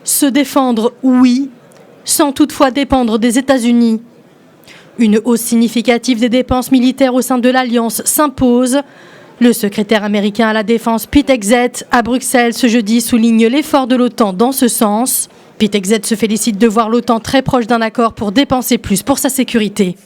Se défendre, oui, sans toutefois dépendre des États-Unis. Une hausse significative des dépenses militaires au sein de l'Alliance s'impose. Le secrétaire américain à la Défense, Pete Hegseth, à Bruxelles ce jeudi, souligne l'effort de l'OTAN dans ce sens. Pete Hegseth se félicite de voir l'OTAN très proche d'un accord pour dépenser plus pour sa sécurité.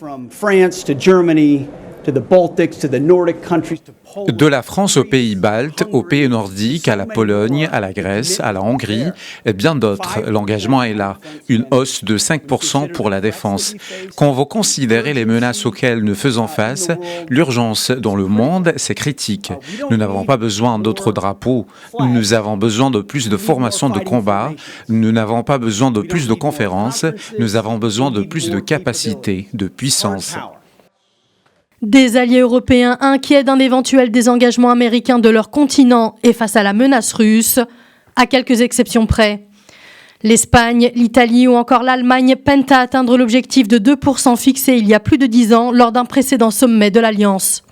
De la France aux pays baltes, aux pays nordiques, à la Pologne, à la Grèce, à la Hongrie et bien d'autres. L'engagement est là. Une hausse de 5% pour la défense. Quand vous considérez les menaces auxquelles nous faisons face, l'urgence dans le monde, c'est critique. Nous n'avons pas besoin d'autres drapeaux. Nous avons besoin de plus de formation de combat. Nous n'avons pas besoin de plus de conférences. Nous avons besoin de plus de capacité, de puissance. Des alliés européens inquiets d'un éventuel désengagement américain de leur continent et face à la menace russe, à quelques exceptions près. L'Espagne, l'Italie ou encore l'Allemagne peinent à atteindre l'objectif de 2% fixé il y a plus de 10 ans lors d'un précédent sommet de l'Alliance.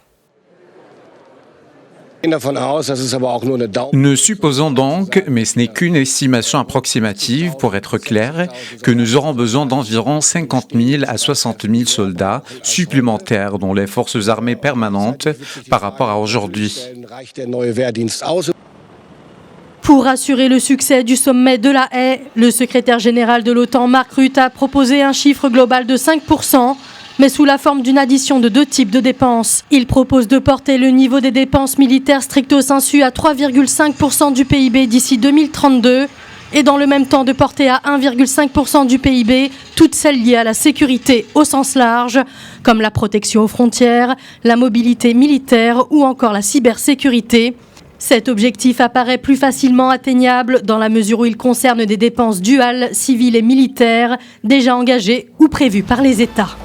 Nous supposons donc, mais ce n'est qu'une estimation approximative pour être clair, que nous aurons besoin d'environ 50 000 à 60 000 soldats supplémentaires dans les forces armées permanentes par rapport à aujourd'hui. Pour assurer le succès du sommet de La Haye, le secrétaire général de l'OTAN, Mark Rutte, a proposé un chiffre global de 5%. Mais sous la forme d'une addition de 2 types de dépenses. Il propose de porter le niveau des dépenses militaires stricto sensu à 3,5% du PIB d'ici 2032 et dans le même temps de porter à 1,5% du PIB toutes celles liées à la sécurité au sens large, comme la protection aux frontières, la mobilité militaire ou encore la cybersécurité. Cet objectif apparaît plus facilement atteignable dans la mesure où il concerne des dépenses duales, civiles et militaires, déjà engagées ou prévues par les États.